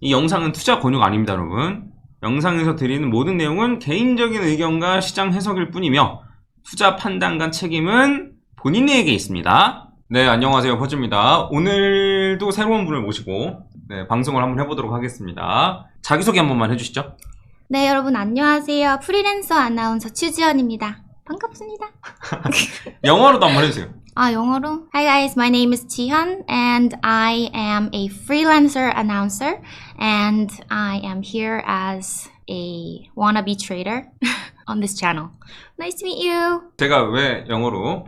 이 영상은 투자 권유가 아닙니다, 여러분. 영상에서 드리는 모든 내용은 개인적인 의견과 시장 해석일 뿐이며 투자 판단과 책임은 본인에게 있습니다. 네, 안녕하세요. 퍼즈입니다. 오늘도 새로운 분을 모시고 방송을 한번 해보도록 하겠습니다. 자기소개 한 번만 해주시죠. 네, 여러분 안녕하세요. 프리랜서 아나운서 추지연입니다. 반갑습니다. 영어로도 한번 해주세요. 영어로? Hi guys, my name is Jihyun and I am a freelancer announcer and I am here as a wannabe trader on this channel. Nice to meet you. 제가 왜 영어로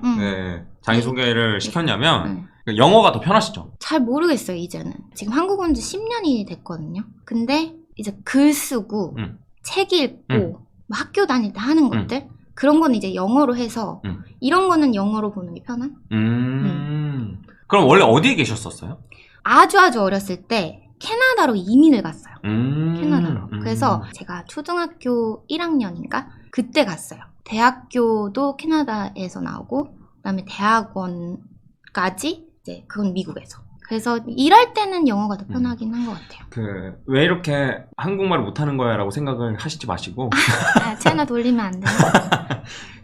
자기소개를 시켰냐면 영어가 더 편하시죠? 잘 모르겠어요, 이제는. 지금 한국 온 지 10년이 됐거든요. 근데 이제 글 쓰고 책 읽고 학교 다닐 때 하는 것들 그런 건 이제 영어로 해서 이런 거는 영어로 보는 게 편한? 그럼 원래 어디에 계셨었어요? 아주 어렸을 때 캐나다로 이민을 갔어요. 캐나다로. 그래서 제가 초등학교 1학년인가? 그때 갔어요. 대학교도 캐나다에서 나오고 그다음에 대학원까지 이제 그건 미국에서. 그래서 일할 때는 영어가 더 편하긴 한 것 같아요. 왜 이렇게 한국말을 못하는 거야 라고 생각을 하시지 마시고 채널 돌리면 안 돼요.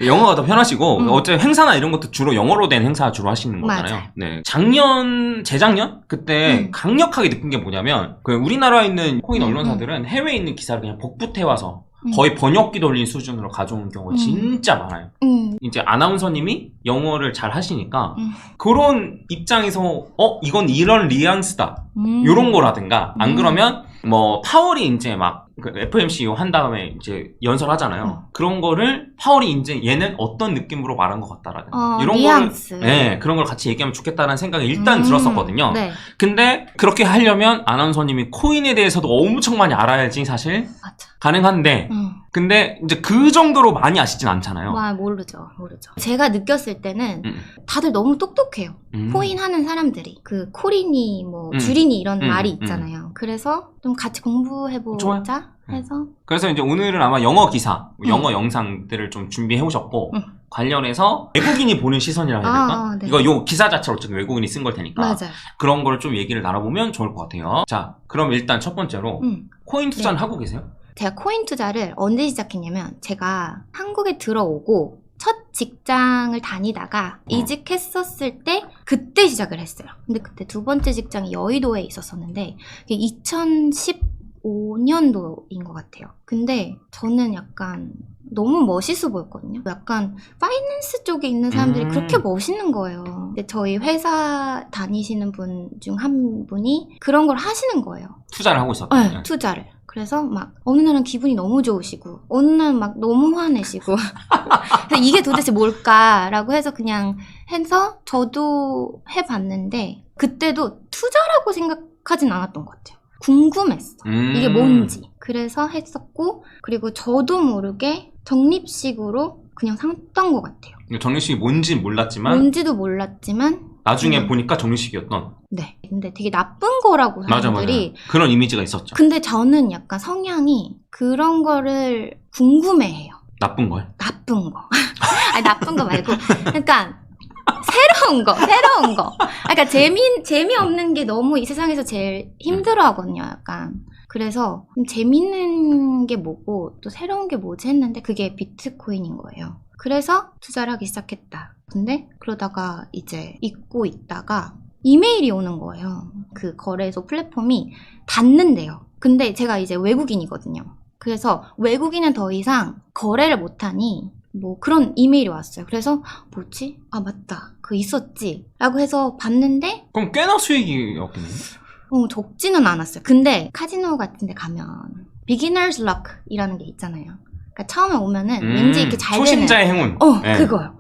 영어가 더 편하시고 어차피 행사나 이런 것도 주로 영어로 된 행사 주로 하시는 거잖아요. 맞아요. 네. 재작년? 그때 강력하게 느낀 게 뭐냐면 우리나라에 있는 코인 언론사들은 해외에 있는 기사를 그냥 복붙해와서 거의 번역기 돌린 수준으로 가져오는 경우가 진짜 많아요. 이제 아나운서님이 영어를 잘 하시니까 그런 입장에서 이건 이런 뉘앙스다 이런 거라든가 안 그러면 뭐 파월이 이제 막 FMCU 한 다음에 이제 연설하잖아요. 그런 거를 파월이 이제 얘는 어떤 느낌으로 말한 것 같다라든가 이런 뉘앙스. 거를 그런 걸 같이 얘기하면 좋겠다는 생각이 일단 들었었거든요. 네. 근데 그렇게 하려면 아나운서님이 코인에 대해서도 엄청 많이 알아야지 사실 맞아. 가능한데 근데 이제 그 정도로 많이 아시진 않잖아요. 모르죠. 제가 느꼈을 때는 다들 너무 똑똑해요. 코인 하는 사람들이. 그 코리니, 주리니 이런 말이 있잖아요. 그래서 좀 같이 공부해보자 해서. 그래서 이제 오늘은 아마 영어 기사, 영어 영상들을 좀 준비해 오셨고 관련해서 외국인이 보는 시선이라 해야 될까? 네. 이거 요 기사 자체로 어차피 외국인이 쓴 걸 테니까 맞아요. 그런 거를 좀 얘기를 나눠보면 좋을 것 같아요. 자, 그럼 일단 첫 번째로 코인 투자는 하고 계세요? 제가 코인 투자를 언제 시작했냐면 제가 한국에 들어오고 첫 직장을 다니다가 이직했었을 때 그때 시작을 했어요. 근데 그때 두 번째 직장이 여의도에 있었었는데 2015년도인 것 같아요. 근데 저는 약간 너무 멋있어 보였거든요. 약간 파이낸스 쪽에 있는 사람들이 그렇게 멋있는 거예요. 근데 저희 회사 다니시는 분 중 한 분이 그런 걸 하시는 거예요. 투자를 하고 있었거든요. 네, 투자를. 그래서 막 어느 날은 기분이 너무 좋으시고 어느 날은 막 너무 화내시고 그래서 이게 도대체 뭘까라고 해서 그냥 해서 저도 해봤는데 그때도 투자라고 생각하진 않았던 것 같아요. 궁금했어. 이게 뭔지. 그래서 했었고 그리고 저도 모르게 적립식으로 그냥 샀던 것 같아요. 적립식이 뭔지는 몰랐지만 뭔지도 몰랐지만 나중에 보니까 적립식이었던. 네. 근데 되게 나쁜 거라고 사람들이. 맞아. 그런 이미지가 있었죠. 근데 저는 약간 성향이 그런 거를 궁금해해요. 나쁜 걸? 나쁜 거. 아니 나쁜 거 말고. 그러니까 새로운 거. 그러니까 재미없는 게 너무 이 세상에서 제일 힘들어하거든요. 약간. 그래서 재밌는 게 뭐고 또 새로운 게 뭐지 했는데 그게 비트코인인 거예요. 그래서 투자를 하기 시작했다. 근데 그러다가 이제 잊고 있다가 이메일이 오는 거예요. 그 거래소 플랫폼이 닫는데요. 근데 제가 이제 외국인이거든요. 그래서 외국인은 더 이상 거래를 못하니 뭐 그런 이메일이 왔어요. 그래서 뭐지? 아 맞다. 그거 있었지. 라고 해서 봤는데 그럼 꽤나 수익이었겠네요? 적지는 않았어요. 근데 카지노 같은 데 가면 Beginner's Luck 이라는 게 있잖아요. 그러니까 처음에 오면은 왠지 이렇게 잘 되는 초심자의 행운. 그거요.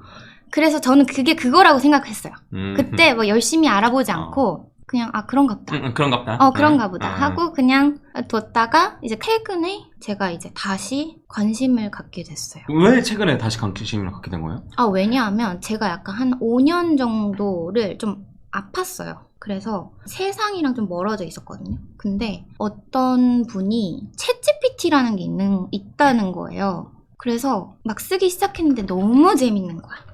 그래서 저는 그게 그거라고 생각했어요. 그때 뭐 열심히 알아보지 않고 그냥 그런가 보다. 그런가 보다. 그런가 보다 하고 그냥 뒀다가 이제 최근에 제가 이제 다시 관심을 갖게 됐어요. 왜 최근에 다시 관심을 갖게 된 거예요? 왜냐하면 제가 약간 한 5년 정도를 좀 아팠어요. 그래서 세상이랑 좀 멀어져 있었거든요. 근데 어떤 분이 챗GPT라는 게 있다는 거예요. 그래서 막 쓰기 시작했는데 너무 재밌는 거야.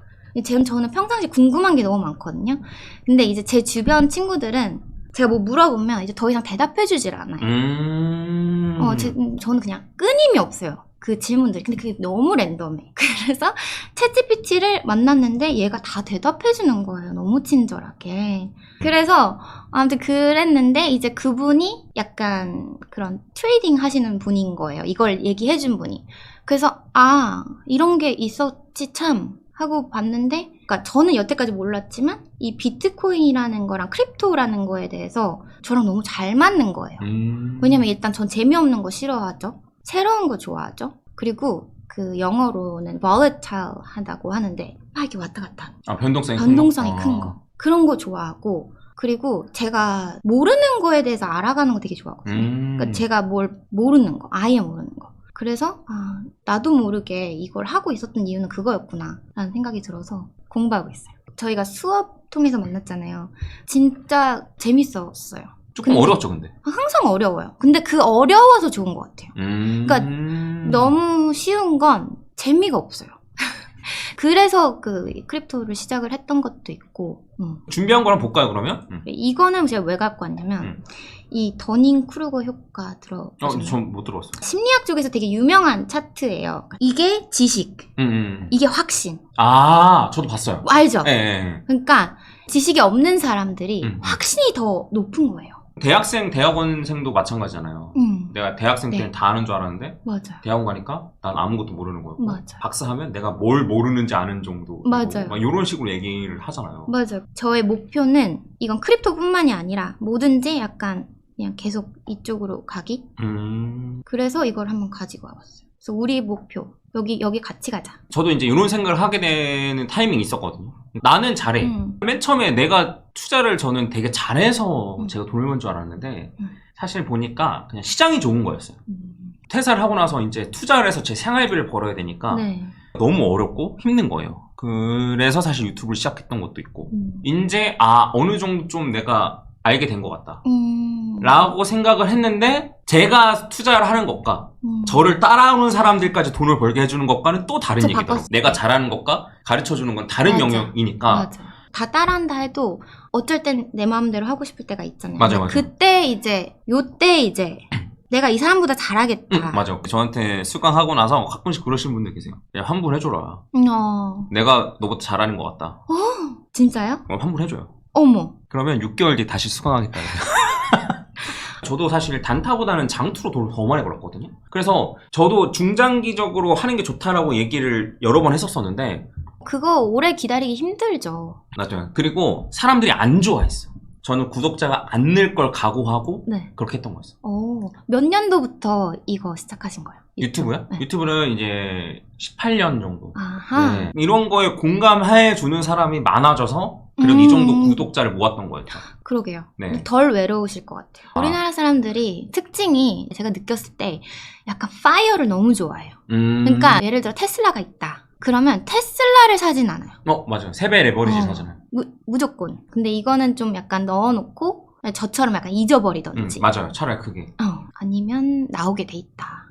저는 평상시 궁금한 게 너무 많거든요. 근데 이제 제 주변 친구들은 제가 뭐 물어보면 이제 더 이상 대답해주질 않아요. 저는 그냥 끊임이 없어요. 그 질문들이. 근데 그게 너무 랜덤해. 그래서 챗GPT를 만났는데 얘가 다 대답해주는 거예요. 너무 친절하게. 그래서 아무튼 그랬는데 이제 그분이 약간 그런 트레이딩 하시는 분인 거예요. 이걸 얘기해준 분이. 그래서 이런 게 있었지 참 하고 봤는데, 그러니까 저는 여태까지 몰랐지만 이 비트코인이라는 거랑 크립토라는 거에 대해서 저랑 너무 잘 맞는 거예요. 왜냐면 일단 전 재미없는 거 싫어하죠. 새로운 거 좋아하죠. 그리고 그 영어로는 volatile 하다고 하는데 이게 왔다 갔다 변동성이 큰 거. 그런 거 좋아하고, 그리고 제가 모르는 거에 대해서 알아가는 거 되게 좋아하거든요. 그러니까 제가 뭘 모르는 거, 아예 모르는 거. 그래서 나도 모르게 이걸 하고 있었던 이유는 그거였구나 라는 생각이 들어서 공부하고 있어요. 저희가 수업 통해서 만났잖아요. 진짜 재밌었어요. 조금 어려웠죠, 근데. 항상 어려워요. 근데 그 어려워서 좋은 것 같아요. 그러니까 너무 쉬운 건 재미가 없어요. 그래서 그 크립토를 시작을 했던 것도 있고. 준비한 거랑 볼까요, 그러면? 이거는 제가 왜 갖고 왔냐면 이 더닝 크루거 효과 들어보셨나요? 전 못 들어봤어요. 심리학 쪽에서 되게 유명한 차트예요. 이게 지식, 이게 확신. 저도 봤어요. 알죠? 네. 그러니까 지식이 없는 사람들이 확신이 더 높은 거예요. 대학생, 대학원생도 마찬가지잖아요. 내가 대학생 때는 다 아는 줄 알았는데 맞아요. 대학원 가니까 난 아무것도 모르는 거였고 맞아요. 박사하면 내가 뭘 모르는지 아는 정도. 맞아요. 막 이런 식으로 얘기를 하잖아요. 맞아요. 저의 목표는 이건 크립토뿐만이 아니라 뭐든지 약간 그냥 계속 이쪽으로 가기. 그래서 이걸 한번 가지고 와봤어요. 그래서 우리 목표 여기 같이 가자. 저도 이제 이런 생각을 하게 되는 타이밍이 있었거든요. 나는 잘해. 맨 처음에 내가 투자를 저는 되게 잘해서 제가 돈을 번 줄 알았는데 사실 보니까 그냥 시장이 좋은 거였어요. 퇴사를 하고 나서 이제 투자를 해서 제 생활비를 벌어야 되니까 너무 어렵고 힘든 거예요. 그래서 사실 유튜브를 시작했던 것도 있고 이제 어느 정도 좀 내가 알게 된 것 같다 라고 생각을 했는데, 제가 투자를 하는 것과 저를 따라오는 사람들까지 돈을 벌게 해주는 것과는 또 다른 얘기더라고요. 내가 잘하는 것과 가르쳐주는 건 다른 영역이니까. 맞아. 다 따라한다 해도 어쩔 땐 내 마음대로 하고 싶을 때가 있잖아요. 맞아. 그때 이제 요때 이제 내가 이 사람보다 잘하겠다. 맞아. 저한테 수강하고 나서 가끔씩 그러시는 분들 계세요. 야, 환불해줘라. 내가 너보다 잘하는 것 같다. 진짜요? 환불해줘요. 어머. 그러면 6개월 뒤에 다시 수강하겠다. 저도 사실 단타보다는 장투로 돈을 더 많이 벌었거든요. 그래서 저도 중장기적으로 하는 게 좋다라고 얘기를 여러 번 했었었는데 그거 오래 기다리기 힘들죠. 맞아요. 그리고 사람들이 안 좋아했어. 저는 구독자가 안 늘 걸 각오하고 그렇게 했던 거였어요. 몇 년도부터 이거 시작하신 거예요? 유튜브요? 네. 유튜브는 이제 18년 정도. 아하. 네. 이런 거에 공감해 주는 사람이 많아져서 그래도 이 정도 구독자를 모았던 거였죠. 그러게요. 네. 덜 외로우실 것 같아요. 우리나라 사람들이 특징이 제가 느꼈을 때 약간 파이어를 너무 좋아해요. 그러니까 예를 들어 테슬라가 있다. 그러면 테슬라를 사진 않아요. 맞아요. 3배 레버리지 사잖아요. 무조건. 근데 이거는 좀 약간 넣어놓고 저처럼 약간 잊어버리던지. 맞아요. 차라리 그게. 아니면 나오게 돼 있다.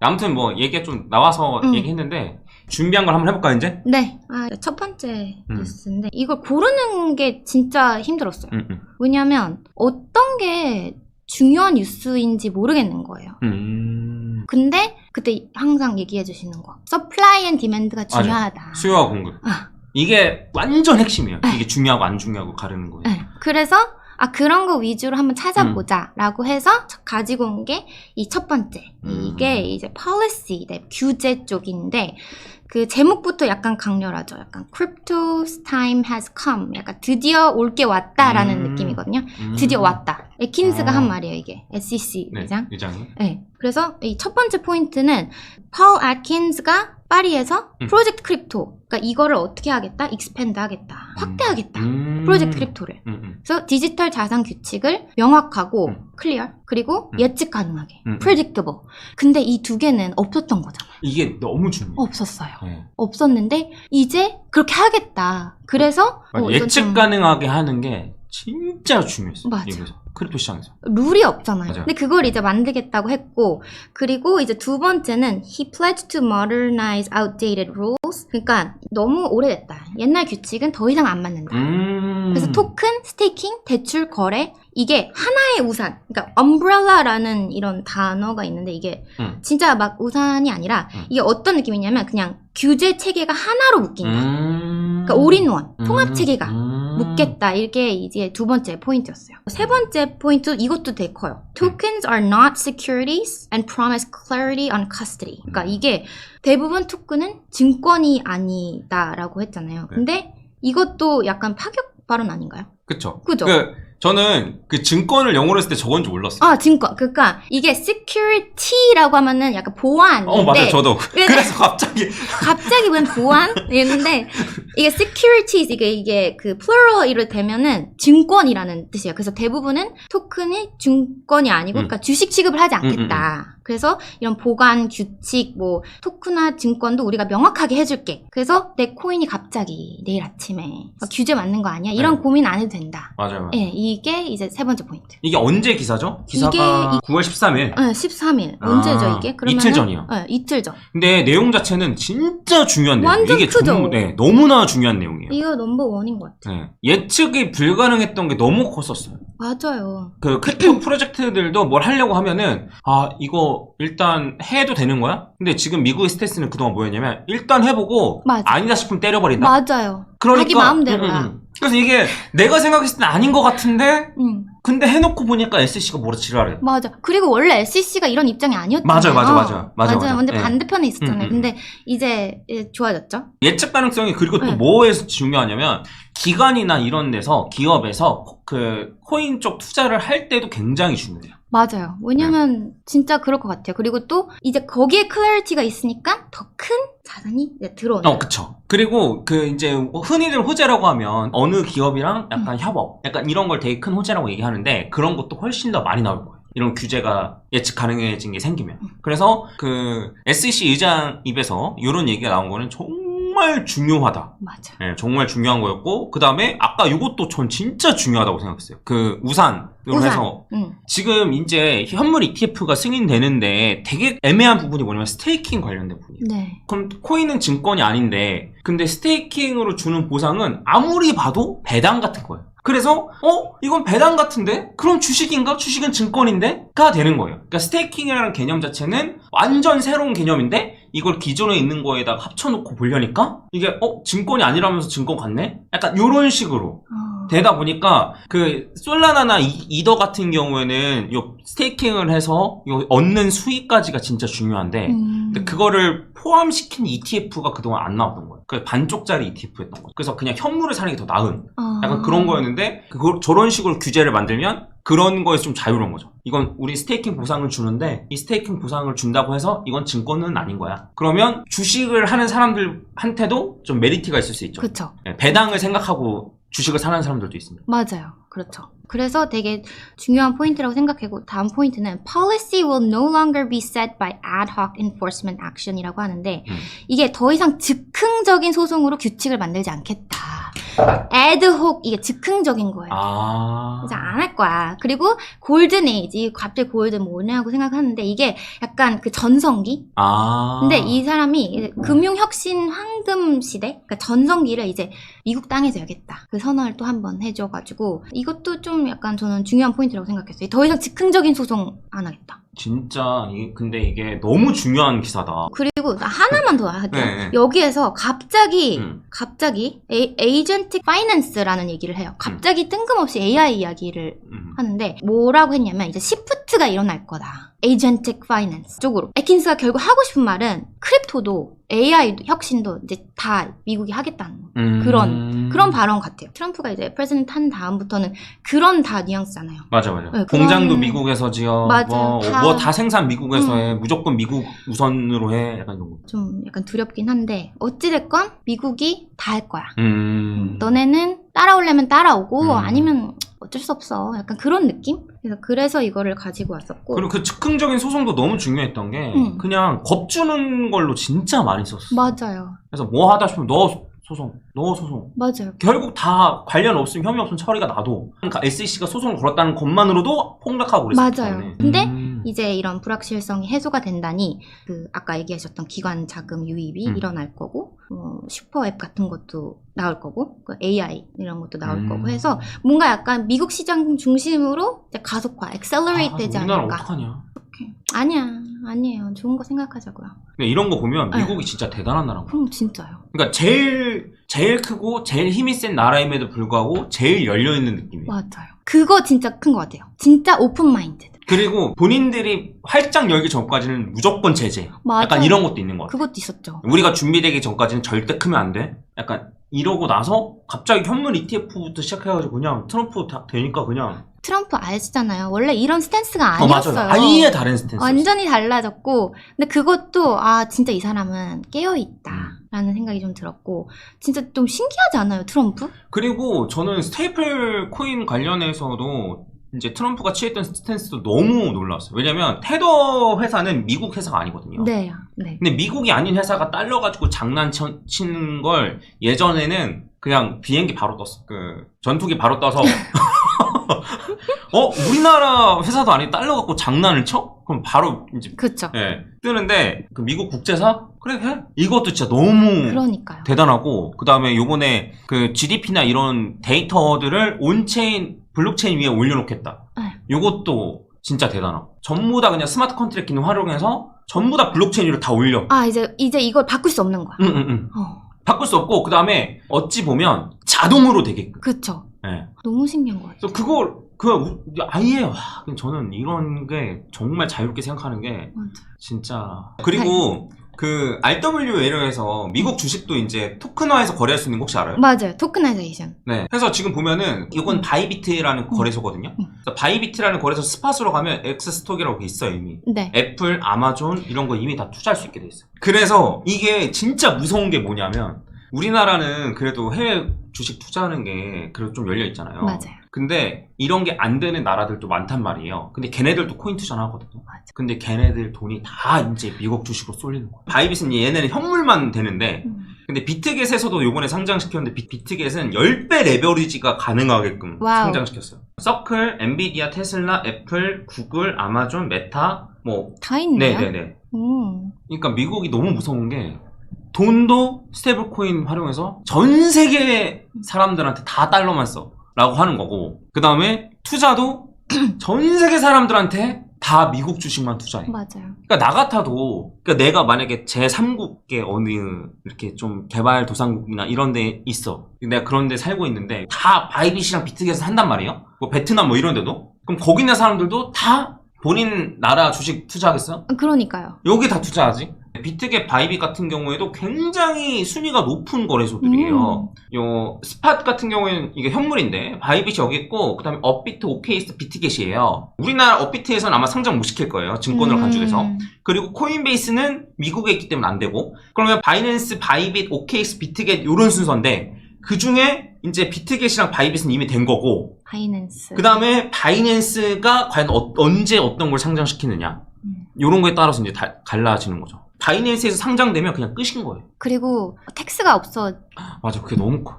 아무튼 뭐 얘기가 좀 나와서 얘기했는데 준비한 걸 한번 해볼까요 이제? 네. 첫 번째 뉴스인데 이걸 고르는 게 진짜 힘들었어요. 왜냐면 어떤 게 중요한 뉴스인지 모르겠는 거예요. 근데 그때 항상 얘기해 주시는 거. 서플라이 앤 디맨드가 중요하다. 맞아. 수요와 공급. 이게 완전 핵심이에요. 이게 중요하고 안 중요하고 가르는 거예요. 그래서 그런 거 위주로 한번 찾아보자 라고 해서 가지고 온 게 이 첫 번째. 이게 이제 policy, 규제 쪽인데 그 제목부터 약간 강렬하죠. 약간 Crypto's time has come. 약간 드디어 올 게 왔다라는 느낌이거든요. 드디어 왔다. 에킨스가 한 말이에요, 이게. SEC 의장. 의장이. 네. 그래서 이 첫 번째 포인트는 펄 애킨스가 파리에서 프로젝트 크립토, 그러니까 이거를 어떻게 하겠다? 익스펜드 하겠다. 확대하겠다. 프로젝트 크립토를. 그래서 디지털 자산 규칙을 명확하고 클리어, 그리고 예측 가능하게. predictable. 근데 이 두 개는 없었던 거잖아요. 이게 너무 중요해요. 없었어요. 없었는데 이제 그렇게 하겠다. 그래서 예측 가능하게 하는 게 진짜 중요했어요. 맞아. 크립토 시장에서. 룰이 없잖아요. 맞아요. 근데 그걸 이제 만들겠다고 했고, 그리고 이제 두 번째는 he pledged to modernize outdated rules. 그러니까 너무 오래됐다. 옛날 규칙은 더 이상 안 맞는다. 그래서 토큰, 스테이킹, 대출, 거래 이게 하나의 우산, 그러니까 umbrella라는 이런 단어가 있는데 이게 진짜 막 우산이 아니라 이게 어떤 느낌이냐면 그냥 규제 체계가 하나로 묶인다. 그러니까 올인원, 통합 체계가 묶겠다. 이게 이제 두 번째 포인트였어요. 세 번째 포인트 이것도 되게 커요. Tokens are not securities and promise clarity on custody. 그러니까 이게 대부분 토큰은 증권이 아니다라고 했잖아요. 근데 이것도 약간 파격 발언 아닌가요? 그쵸. 그죠? 저는 그 증권을 영어로 했을 때 저건 줄 몰랐어요. 아, 증권. 그러니까 이게 security라고 하면은 약간 보안인데. 맞아요. 저도. 그래서 갑자기 웬 보안이었는데 이게 securities 이게 그 plural로 되면은 증권이라는 뜻이에요. 그래서 대부분은 토큰이 증권이 아니고 그러니까 주식 취급을 하지 않겠다. 그래서 이런 보관 규칙 뭐 토큰화 증권도 우리가 명확하게 해줄게. 그래서 내 코인이 갑자기 내일 아침에 규제 맞는 거 아니야? 이런 고민 안 해도 된다. 맞아요. 예, 이게 이제 세 번째 포인트. 이게 언제 기사죠? 기사가 9월 13일. 네, 13일. 언제죠 이게? 그러면은, 이틀 전이요. 네, 이틀 전. 근데 내용 자체는 진짜 중요한 내용. 완전 이게 크죠? 너무나 중요한 내용이에요. 이거 넘버원인 것 같아요. 네. 예측이 불가능했던 게 너무 컸었어요. 맞아요. 그 크립토 프로젝트들도 뭘 하려고 하면은 이거 일단 해도 되는 거야? 근데 지금 미국의 스탠스는 그동안 뭐였냐면 일단 해보고 맞아. 아니다 싶으면 때려버린다. 맞아요. 그러니까, 자기 마음대로야. 그래서 이게 내가 생각했을 땐 아닌 것 같은데 응. 근데 해놓고 보니까 SEC가 뭐라 지랄해. 맞아. 그리고 원래 SEC가 이런 입장이 아니었잖아요. 맞아. 근데 네. 반대편에 있었잖아요. 근데 이제 좋아졌죠? 예측 가능성이 그리고 또 뭐에서 중요하냐면 기관이나 이런 데서 기업에서 그 코인 쪽 투자를 할 때도 굉장히 중요해요. 맞아요. 왜냐면 진짜 그럴 것 같아요. 그리고 또 이제 거기에 클래리티가 있으니까 더 큰 자산이 이제 들어오는. 그쵸. 그리고 그 이제 흔히들 호재라고 하면 어느 기업이랑 약간 협업, 약간 이런 걸 되게 큰 호재라고 얘기하는데 그런 것도 훨씬 더 많이 나올 거예요. 이런 규제가 예측 가능해진 게 생기면. 그래서 그 SEC 의장 입에서 이런 얘기가 나온 거는 정말 중요하다. 맞아. 네, 정말 중요한 거였고 그 다음에 아까 이것도 전 진짜 중요하다고 생각했어요. 그 우산으로 해서 지금 이제 현물 ETF가 승인되는데 되게 애매한 부분이 뭐냐면 스테이킹 관련된 부분이에요. 네. 그럼 코인은 증권이 아닌데 근데 스테이킹으로 주는 보상은 아무리 봐도 배당 같은 거예요. 그래서 이건 배당 같은데? 그럼 주식인가? 주식은 증권인데? 가 되는 거예요. 그러니까 스테이킹이라는 개념 자체는 완전 새로운 개념인데 이걸 기존에 있는 거에다가 합쳐놓고 보려니까 이게 증권이 아니라면서 증권 같네? 약간 요런 식으로 되다 보니까 그 솔라나나 이더 같은 경우에는 요 스테이킹을 해서 요 얻는 수익까지가 진짜 중요한데 근데 그거를 포함시킨 ETF가 그동안 안 나왔던 거예요. 그 반쪽짜리 ETF였던 거예요. 그래서 그냥 현물을 사는 게 더 나은 약간 그런 거였는데 저런 식으로 규제를 만들면 그런 거에서 좀 자유로운 거죠. 이건 우리 스테이킹 보상을 주는데 이 스테이킹 보상을 준다고 해서 이건 증권은 아닌 거야. 그러면 주식을 하는 사람들한테도 좀 메리트가 있을 수 있죠. 그렇죠. 배당을 생각하고 주식을 사는 사람들도 있습니다. 맞아요. 그렇죠. 그래서 되게 중요한 포인트라고 생각하고 다음 포인트는 Policy will no longer be set by ad hoc enforcement action이라고 하는데 이게 더 이상 즉흥적인 소송으로 규칙을 만들지 않겠다. ad hoc 이게 즉흥적인 거예요. 그래서 안 할 거야. 그리고 골든 에이지 갑자기 골든 뭐냐고 생각하는데 이게 약간 그 전성기. 근데 이 사람이 금융혁신 황금 시대, 그러니까 전성기를 이제 미국 땅에서 열겠다. 그 선언을 또 한 번 해줘가지고 이것도 좀 약간 저는 중요한 포인트라고 생각했어요. 더 이상 즉흥적인 소송 안 하겠다. 진짜 근데 이게 너무 중요한 기사다. 그리고 나 하나만 더 할게요. 네. 여기에서 갑자기 에이전틱 파이낸스라는 얘기를 해요. 갑자기 뜬금없이 AI 이야기를 하는데 뭐라고 했냐면 이제 시프트가 일어날 거다. 에이전틱 파이낸스 쪽으로. 애킨스가 결국 하고 싶은 말은 크립토도 AI 혁신도 이제 다 미국이 하겠다는 그런 발언 같아요. 트럼프가 이제 프레지던트 한 다음부터는 그런 다 뉘앙스잖아요. 맞아. 네, 공장도 미국에서 지어. 맞아요. 뭐 다 생산 미국에서 해. 무조건 미국 우선으로 해. 약간 이런 거. 좀 약간 두렵긴 한데 어찌됐건 미국이 다 할 거야. 너네는 따라오려면 따라오고 아니면 어쩔 수 없어. 약간 그런 느낌? 그래서 이거를 가지고 왔었고. 그리고 그 즉흥적인 소송도 너무 중요했던 게 그냥 겁주는 걸로 진짜 많이 썼어. 맞아요. 그래서 뭐 하다 싶으면 너 소송. 맞아요. 결국 다 관련 없으면 혐의 없으면 처리가 나도. 그러니까 SEC가 소송을 걸었다는 것만으로도 폭락하고 그랬어요. 맞아요. 근데 이제 이런 불확실성이 해소가 된다니 그 아까 얘기하셨던 기관 자금 유입이 일어날 거고 슈퍼 앱 같은 것도 나올 거고 그 AI 이런 것도 나올 거고 음. 해서 뭔가 약간 미국 시장 중심으로 이제 가속화, 액셀러레이트 되지 우리나라 않을까. 어떡하냐. 아니에요. 좋은 거 생각하자고요. 근데 이런 거 보면 네. 미국이 진짜 대단한 나라인 거야. 그럼 진짜요. 그러니까 제일 크고 제일 힘이 센 나라임에도 불구하고 제일 열려있는 느낌이에요. 맞아요. 그거 진짜 큰 것 같아요. 진짜 오픈 마인드. 그리고 본인들이 활짝 열기 전까지는 무조건 제재. 맞아요. 약간 이런 것도 있는 것 같아요. 그것도 있었죠. 우리가 준비되기 전까지는 절대 크면 안 돼. 약간 이러고 나서 갑자기 현물 ETF부터 시작해가지고 그냥 트럼프 다 되니까 그냥 트럼프 아시잖아요. 원래 이런 스탠스가 맞아요. 아니었어요. 아예 다른 스탠스. 완전히 달라졌고 근데 그것도 진짜 이 사람은 깨어있다라는 생각이 좀 들었고 진짜 좀 신기하지 않아요 트럼프? 그리고 저는 스테이플 코인 관련해서도 이제 트럼프가 취했던 스탠스도 너무 놀랐어요. 왜냐면 테더 회사는 미국 회사가 아니거든요. 네. 근데 미국이 아닌 회사가 달러 가지고 장난치는 걸 예전에는 그냥 비행기 바로 떴어. 그 전투기 바로 떠서 우리나라 회사도 아닌 달러 갖고 장난을 쳐? 그럼 바로 이제 그쵸. 뜨는데 그 미국 국제사 그래 해. 이것도 진짜 너무 그러니까요. 대단하고 그다음에 요번에 그 GDP나 이런 데이터들을 온체인 블록체인 위에 올려놓겠다. 네. 요것도 진짜 대단하고 전부 다 그냥 스마트 컨트랙 기능 활용해서 전부 다 블록체인 위로 다 올려. 이제 이걸 바꿀 수 없는 거야. 바꿀 수 없고 그다음에 어찌 보면 자동으로 되게끔. 그쵸. 네. 너무 신기한 것 같아요. 그래서 아예 저는 이런 게 정말 자유롭게 생각하는 게 맞아. 진짜. 그리고 그 RWA에서 미국 주식도 이제 토큰화해서 거래할 수 있는 거 혹시 알아요? 맞아요. 토크나이제이션. 네. 그래서 지금 보면은 이건 바이비트라는 거래소거든요. 그래서 바이비트라는 거래소 스팟으로 가면 엑스스톡이라고 있어요 이미. 네. 애플, 아마존 이런 거 이미 다 투자할 수 있게 돼 있어요. 그래서 이게 진짜 무서운 게 뭐냐면 우리나라는 그래도 해외 주식 투자하는 게 그래도 좀 열려 있잖아요. 맞아요. 근데 이런 게 안 되는 나라들도 많단 말이에요. 근데 걔네들도 코인 투자를 하거든요. 맞아. 근데 걔네들 돈이 다 이제 미국 주식으로 쏠리는 거예요. 바이빗은 얘네는 현물만 되는데 근데 비트겟에서도 요번에 상장시켰는데 비트겟은 10배 레버리지가 가능하게끔 와우. 상장시켰어요. 서클, 엔비디아, 테슬라, 애플, 구글, 아마존, 메타 다 있네요. 네네네. 그러니까 미국이 너무 무서운 게 돈도 스테이블 코인 활용해서 전 세계 사람들한테 다 달러만 써 라고 하는 거고 그 다음에 투자도 전 세계 사람들한테 다 미국 주식만 투자해. 맞아요. 그러니까 나 같아도 그러니까 내가 만약에 제3국의 어느 이렇게 좀 개발도상국이나 이런 데 있어. 내가 그런 데 살고 있는데 다 바이빗이랑 비트겟에서 한단 말이에요. 뭐 베트남 뭐 이런 데도. 그럼 거기 있는 사람들도 다 본인 나라 주식 투자하겠어? 그러니까요. 여기 다 투자하지. 비트겟 바이빗 같은 경우에도 굉장히 순위가 높은 거래소들이에요. 요 스팟 같은 경우에는 이게 현물인데 바이빗이 여기 있고 그다음에 업비트, 오케이스, 비트겟이에요. 우리나라 업비트에서는 아마 상장 못 시킬 거예요. 증권으로 간주돼서. 그리고 코인베이스는 미국에 있기 때문에 안 되고 그러면 바이낸스, 바이빗, 오케이스, 비트겟 요런 순서인데 그 중에 이제 비트겟이랑 바이빗은 이미 된 거고 바이낸스. 그 다음에 바이낸스가 과연 언제 어떤 걸 상장시키느냐 요런 거에 따라서 이제 갈라지는 거죠. 바이낸스에서 상장되면 그냥 끝인 거예요. 그리고 텍스가 없어. 맞아, 그게 너무 커.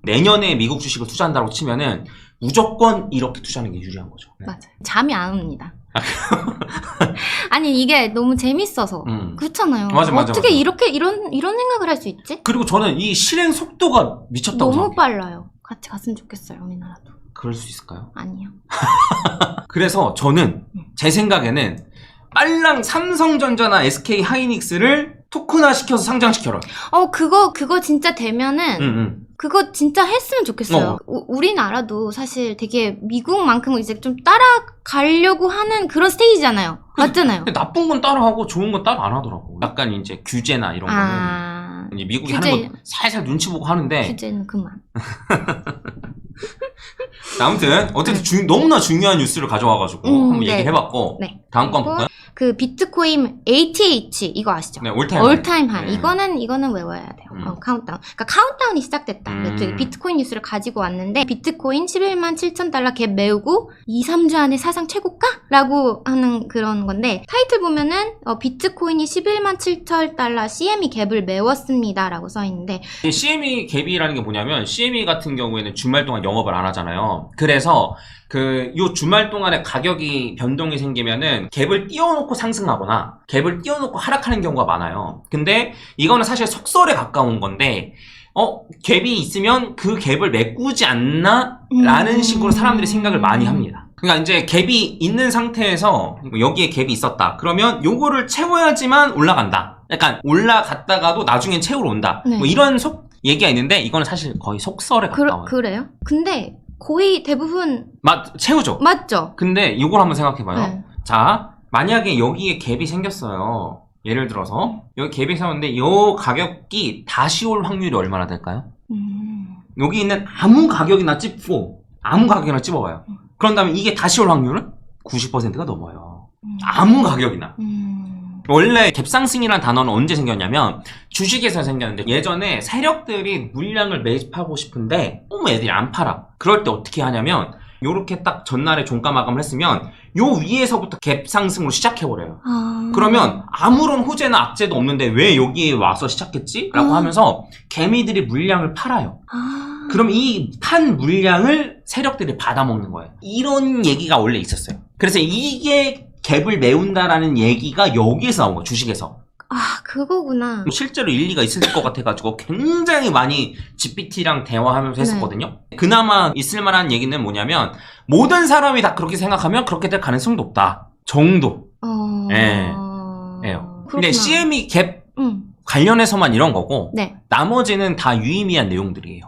내년에 미국 주식을 투자한다고 치면은 무조건 이렇게 투자하는 게 유리한 거죠. 네. 맞아요. 잠이 안 옵니다. 아니 이게 너무 재밌어서 그렇잖아요. 맞아. 어떻게 이렇게 이런 생각을 할 수 있지? 그리고 저는 이 실행 속도가 미쳤다고 너무 생각해요. 빨라요. 같이 갔으면 좋겠어요, 우리나라도. 그럴 수 있을까요? 아니요. 그래서 저는 제 생각에는 빨랑 삼성전자나 SK 하이닉스를 토큰화 시켜서 상장시켜라. 그거 진짜 되면은 그거 진짜 했으면 좋겠어요. 우리나라도 사실 되게 미국만큼은 이제 좀 따라가려고 하는 그런 스테이지잖아요. 맞잖아요. 나쁜 건 따라하고 좋은 건 따라 안 하더라고. 약간 이제 규제나 이런 거는 이제 미국이 하는 거 살살 눈치 보고 하는데 규제는 그만. 아무튼 어쨌든 너무나 중요한 뉴스를 가져와가지고 한번 얘기를 해봤고 다음 거 한번 볼까요? 그 비트코인 ATH 이거 아시죠? 네, 올타임 하이. 네. 이거는 외워야 돼요. 카운트다운. 그러니까 카운트다운이 시작됐다. 비트코인 뉴스를 가지고 왔는데 비트코인 11만 7천 달러 갭 메우고 2, 3주 안에 사상 최고가? 라고 하는 그런 건데 타이틀 보면은 비트코인이 11만 7천 달러 CME 갭을 메웠습니다. 라고 써있는데 CME 갭이라는 게 뭐냐면 CME 같은 경우에는 주말 동안 영업을 안 하잖아요. 많아요. 그래서 요 주말 동안에 가격이 변동이 생기면은 갭을 띄워놓고 상승하거나 갭을 띄워놓고 하락하는 경우가 많아요. 근데 이거는 사실 속설에 가까운 건데 갭이 있으면 그 갭을 메꾸지 않나? 라는 식으로 사람들이 생각을 많이 합니다. 그러니까 이제 갭이 있는 상태에서 여기에 갭이 있었다. 그러면 요거를 채워야지만 올라간다. 약간 올라갔다가도 나중엔 채우러 온다. 네. 뭐 이런 얘기가 있는데 이거는 사실 거의 속설에 가까워요. 그래요? 근데 거의 대부분 채우죠. 맞죠? 근데 이걸 한번 생각해봐요. 네. 자, 만약에 여기에 갭이 생겼어요. 예를 들어서 여기 갭이 생겼는데 이 가격이 다시 올 확률이 얼마나 될까요? 여기 있는 아무 가격이나 찝어봐요. 그런 다음에 이게 다시 올 확률은 90%가 넘어요. 아무 가격이나. 원래 갭상승이라는 단어는 언제 생겼냐면 주식에서 생겼는데, 예전에 세력들이 물량을 매집하고 싶은데 너무 애들이 안 팔아. 그럴 때 어떻게 하냐면 요렇게 딱 전날에 종가 마감을 했으면 요 위에서부터 갭상승으로 시작해버려요. 그러면 아무런 호재나 악재도 없는데 왜 여기에 와서 시작했지? 라고 하면서 개미들이 물량을 팔아요. 그럼 이 판 물량을 세력들이 받아먹는 거예요. 이런 얘기가 원래 있었어요. 그래서 이게 갭을 메운다라는 얘기가 여기에서 나온 거예요. 주식에서. 그거구나. 실제로 일리가 있을 것 같아가지고 굉장히 많이 GPT랑 대화하면서 했었거든요. 그나마 있을 만한 얘기는 뭐냐면 모든 사람이 다 그렇게 생각하면 그렇게 될 가능성도 없다 정도. 예요. 근데 CME 갭 관련해서만 이런 거고, 네. 나머지는 다 유의미한 내용들이에요.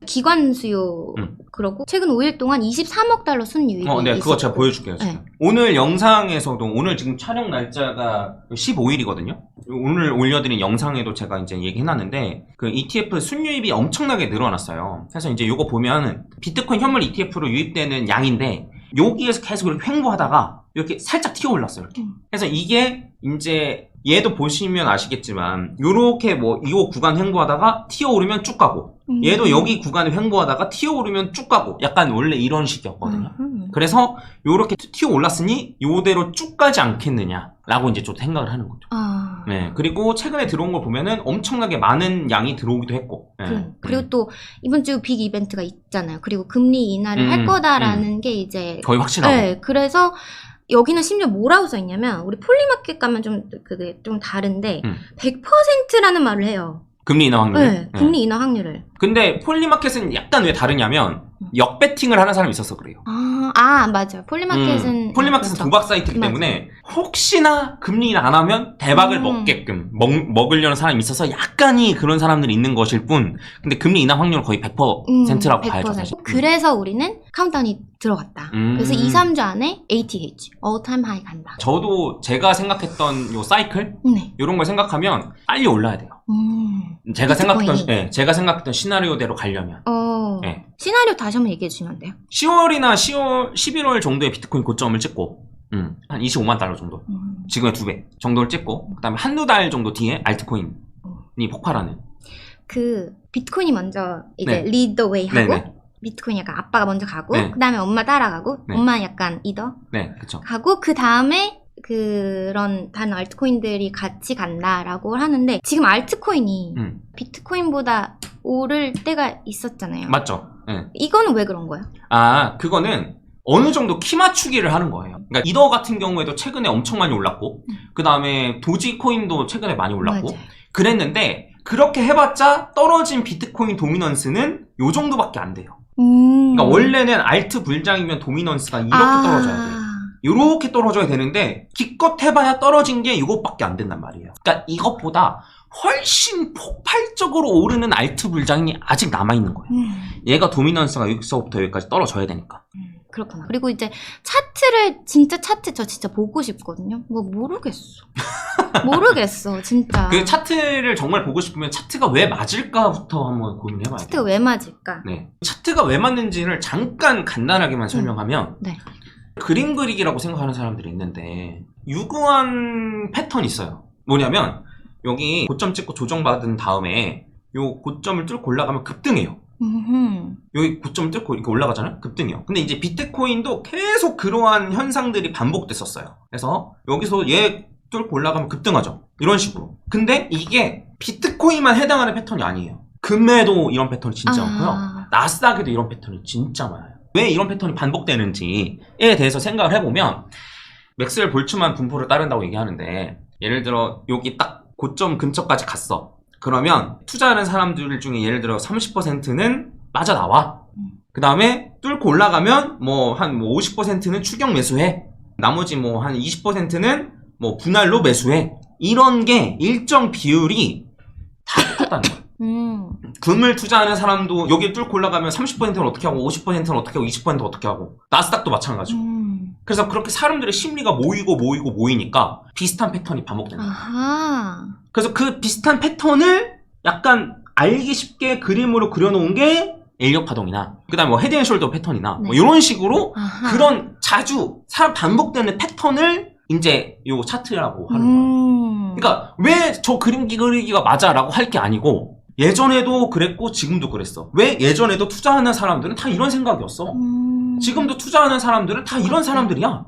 기관 수요 그러고 최근 5일 동안 23억 달러 순유입이 네, 그거 제가 보여줄게요. 지금. 네. 오늘 영상에서도, 오늘 지금 촬영 날짜가 15일이거든요. 오늘 올려드린 영상에도 제가 이제 얘기해놨는데 그 ETF 순유입이 엄청나게 늘어났어요. 그래서 이제 요거 보면 비트코인 현물 ETF로 유입되는 양인데 여기에서 계속 이렇게 횡보하다가 이렇게 살짝 튀어 올랐어요. 이렇게. 그래서 이게 이제 얘도 보시면 아시겠지만 요렇게 뭐 이 구간 횡보하다가 튀어 오르면 쭉 가고, 얘도 여기 구간을 횡보하다가 튀어 오르면 쭉 가고, 약간 원래 이런 식이었거든요. 그래서 요렇게 튀어 올랐으니 요대로 쭉 가지 않겠느냐 라고 이제 좀 생각을 하는 거죠. 네. 그리고 최근에 들어온 걸 보면은 엄청나게 많은 양이 들어오기도 했고. 네. 그리고 또 이번 주 빅 이벤트가 있잖아요. 그리고 금리 인하를 할 거다라는 게 이제 거의 확실하고. 네. 그래서 여기는 심지어 뭐라고 써있냐면, 우리 폴리마켓 가면 그게 좀 다른데 100%라는 말을 해요. 금리 인하 확률. 네, 금리 인하 확률을. 근데 폴리마켓은 약간 왜 다르냐면 역배팅을 하는 사람이 있어서 그래요. 맞아요. 폴리마켓은 폴리마켓은 그렇죠. 도박 사이트이기 때문에 혹시나 금리 인하 안 하면 대박을 먹게끔 먹으려는 사람이 있어서 약간이 그런 사람들이 있는 것일 뿐, 근데 금리 인하 확률은 거의 100%라고 100%. 봐야죠, 사실. 그래서 우리는 카운트다운이 들어갔다. 그래서 2, 3주 안에 ATH, all time high 간다. 저도 제가 생각했던 요 사이클? 네. 요런 걸 생각하면 빨리 올라야 돼요. 제가 생각했던 시나리오대로 가려면. 네. 시나리오 다시 한번 얘기해 주시면 안 돼요? 10월이나 11월 정도에 비트코인 고점을 찍고, 한 25만 달러 정도. 지금의 2배 정도를 찍고, 그 다음에 한두 달 정도 뒤에 알트코인이 폭발하는. 비트코인이 먼저 이제 lead the way 하고, 비트코인 약간 아빠가 먼저 가고, 그 다음에 엄마 따라가고, 엄마는 약간 리더 그쵸. 하고, 그 다음에 그런 다른 알트코인들이 같이 간다라고 하는데, 지금 알트코인이 비트코인보다 오를 때가 있었잖아요. 맞죠. 네. 이거는 왜 그런 거예요? 그거는 어느 정도 키 맞추기를 하는 거예요. 그러니까 이더 같은 경우에도 최근에 엄청 많이 올랐고, 그 다음에 도지코인도 최근에 많이 올랐고, 맞아요. 그랬는데 그렇게 해봤자 떨어진 비트코인 도미넌스는 요 정도밖에 안 돼요. 그러니까 원래는 알트 불장이면 도미넌스가 이렇게 떨어져야 돼요. 이렇게 떨어져야 되는데 기껏 해봐야 떨어진 게 이것밖에 안 된단 말이에요. 그러니까 이것보다 훨씬 폭발적으로 오르는 알트 불장이 아직 남아있는 거예요. 얘가 도미넌스가 여기서부터 여기까지 떨어져야 되니까. 그렇구나. 그리고 이제 차트를, 진짜 차트 저 진짜 보고 싶거든요. 모르겠어. 진짜. 그 차트를 정말 보고 싶으면 차트가 왜 맞을까부터 한번 고민해봐야 돼요. 차트가 왜 맞을까? 네. 차트가 왜 맞는지를 잠깐 간단하게만 설명하면, 그림 그리기라고 생각하는 사람들이 있는데 유구한 패턴이 있어요. 뭐냐면 여기 고점 찍고 조정받은 다음에 요 고점을 뚫고 올라가면 급등해요. 여기 고점을 뚫고 이렇게 올라가잖아요? 급등해요. 근데 이제 비트코인도 계속 그러한 현상들이 반복됐었어요. 그래서 여기서 얘 뚫고 올라가면 급등하죠. 이런 식으로. 근데 이게 비트코인만 해당하는 패턴이 아니에요. 금에도 이런 패턴이 진짜 많고요. 나스닥에도 이런 패턴이 진짜 많아요. 왜 이런 패턴이 반복되는지에 대해서 생각을 해보면 맥스웰 볼츠만 분포를 따른다고 얘기하는데 예를 들어 여기 딱 고점 근처까지 갔어. 그러면 투자하는 사람들 중에 예를 들어 30%는 빠져나와. 그 다음에 뚫고 올라가면 뭐 한 50%는 추격 매수해. 나머지 뭐 한 20%는 뭐 분할로 매수해. 이런 게 일정 비율이 다 똑같다는 거예요. 금을 투자하는 사람도 여기 뚫고 올라가면 30%는 어떻게 하고 50%는 어떻게 하고 20%는 어떻게 하고 나스닥도 마찬가지고. 그래서 그렇게 사람들의 심리가 모이니까 비슷한 패턴이 반복된다. 아하. 그래서 그 비슷한 패턴을 약간 알기 쉽게 그림으로 그려놓은 게 엘리엇 파동이나 그다음에 뭐 헤드앤숄더 패턴이나 네. 뭐 이런 식으로 아하. 그런 자주 사람 반복되는 패턴을 이제 요 차트라고 하는 거예요. 그러니까 왜 저 그리기가 맞아라고 할 게 아니고 예전에도 그랬고 지금도 그랬어. 왜 예전에도 투자하는 사람들은 다 이런 생각이었어. 지금도 투자하는 사람들은 다 이런 사람들이야.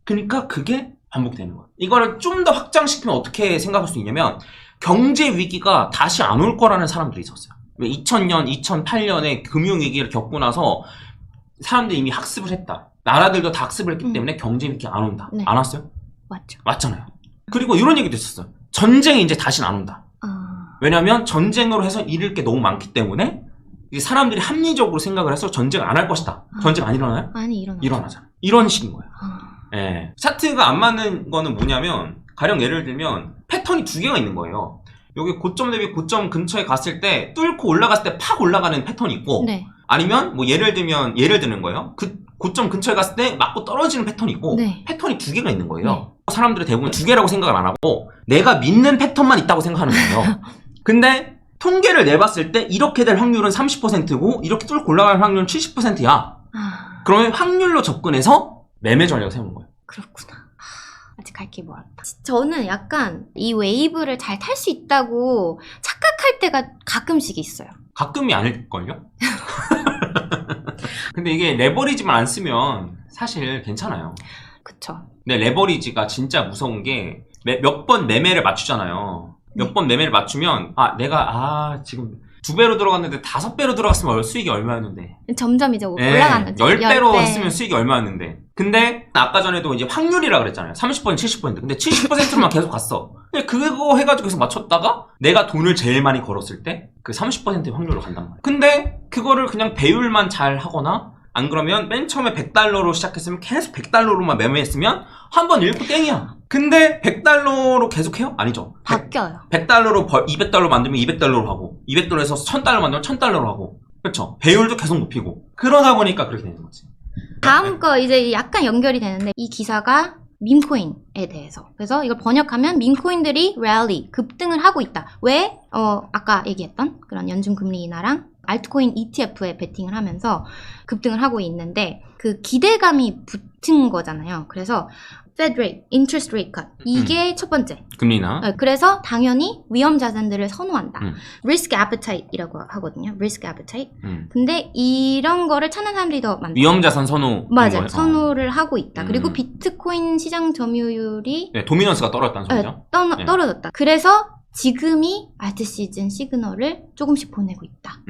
그러니까 그게 반복되는 거야. 이거를 좀 더 확장시키면 어떻게 생각할 수 있냐면 경제 위기가 다시 안 올 거라는 사람들이 있었어요. 왜 2000년, 2008년에 금융위기를 겪고 나서 사람들이 이미 학습을 했다. 나라들도 다 학습을 했기 때문에 경제 위기 안 온다. 네. 안 왔어요? 맞죠. 맞잖아요. 그리고 이런 얘기도 있었어요. 전쟁이 이제 다시는 안 온다. 왜냐면 전쟁으로 해서 잃을 게 너무 많기 때문에 이제 사람들이 합리적으로 생각을 해서 전쟁을 안 할 것이다. 전쟁 안 일어나요? 아니 일어나죠. 일어나잖아. 이런 식인 거예요. 예. 차트가 안 맞는 거는 뭐냐면 가령 예를 들면 패턴이 두 개가 있는 거예요. 여기 고점 대비 고점 근처에 갔을 때 뚫고 올라갔을 때 팍 올라가는 패턴이 있고 네. 아니면 뭐 예를 드는 거예요. 그 고점 근처에 갔을 때 맞고 떨어지는 패턴이 있고 네. 패턴이 두 개가 있는 거예요. 사람들이 대부분 두 개라고 생각을 안 하고 내가 믿는 패턴만 있다고 생각하는 거예요. 근데 통계를 내봤을 때 이렇게 될 확률은 30%고 이렇게 뚫고 올라갈 확률은 70%야. 그러면 확률로 접근해서 매매 전략을 세우는 거예요. 그렇구나. 아직 갈 게 멀었다. 저는 약간 이 웨이브를 잘 탈 수 있다고 착각할 때가 가끔씩 있어요. 가끔이 아닐걸요? 근데 이게 레버리지만 안 쓰면 사실 괜찮아요. 그쵸. 근데 레버리지가 진짜 무서운 게 몇 번 매매를 맞추잖아요. 몇 번 매매를 맞추면 내가 지금 2배로 들어갔는데 5배로 들어갔으면 수익이 얼마였는데 점점 이제 올라가는 거죠. 10배로 10배. 했으면 수익이 얼마였는데 근데 아까 전에도 이제 확률이라 그랬잖아요. 30% 70% 근데 70%만 계속 갔어. 근데 그거 해가지고 계속 맞췄다가 내가 돈을 제일 많이 걸었을 때 그 30%의 확률로 간단 말이야. 근데 그거를 그냥 배율만 잘 하거나 안 그러면 맨 처음에 100달러로 시작했으면 계속 100달러로만 매매했으면 한 번 잃고 땡이야. 근데 100달러로 계속해요? 아니죠. 바뀌어요. 100달러로 200달러 만들면 200달러로 하고 200달러에서 1000달러 만들면 1000달러로 하고 그렇죠. 배율도 계속 높이고 그러다 보니까 그렇게 되는 거지. 다음 거 이제 약간 연결이 되는데 이 기사가 밈코인에 대해서. 그래서 이걸 번역하면 밈코인들이 랠리, 급등을 하고 있다. 왜? 아까 얘기했던 그런 연준금리 인하랑 알트코인 ETF에 베팅을 하면서 급등을 하고 있는데 그 기대감이 붙은 거잖아요. 그래서 Fed rate, interest rate cut 이게 첫 번째. 금리나. 그래서 당연히 위험 자산들을 선호한다. risk appetite이라고 하거든요. risk appetite. 근데 이런 거를 찾는 사람들이 더 많다. 위험 자산 선호. 맞아요. 선호를 하고 있다. 그리고 음. 비트코인 시장 점유율이 네, 도미넌스가 떨어졌다는 소리죠. 떨어졌다. 그래서 지금이 알트 시즌 시그널을 조금씩 보내고 있다.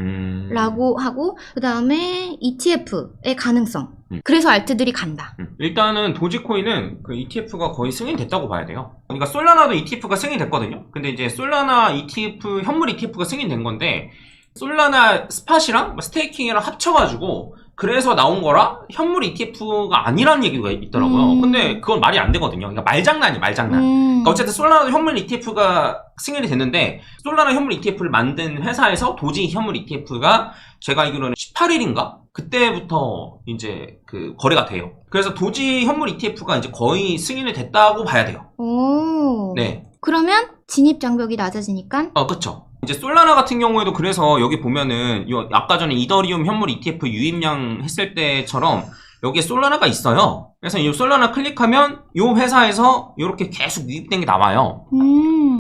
라고 하고 그 다음에 ETF의 가능성. 그래서 알트들이 간다. 일단은 도지코인은 그 ETF가 거의 승인됐다고 봐야 돼요. 그러니까 솔라나도 ETF가 승인됐거든요. 근데 이제 솔라나 ETF, 현물 ETF가 승인된 건데 솔라나 스팟이랑 스테이킹이랑 합쳐가지고 그래서 나온 거라 현물 ETF가 아니라는 얘기가 있더라고요. 근데 그건 말이 안 되거든요. 그러니까 말장난이 말장난. 그러니까 어쨌든 솔라나 현물 ETF가 승인이 됐는데 솔라나 현물 ETF를 만든 회사에서 도지 현물 ETF가 제가 알기로는 18일인가? 그때부터 이제 그 거래가 돼요. 그래서 도지 현물 ETF가 이제 거의 승인이 됐다고 봐야 돼요. 오. 네. 그러면 진입 장벽이 낮아지니까? 그쵸. 이제 솔라나 같은 경우에도 그래서 여기 보면은 아까 전에 이더리움 현물 ETF 유입량 했을 때처럼 여기에 솔라나가 있어요. 그래서 이 솔라나 클릭하면 이 회사에서 이렇게 계속 유입된 게 나와요.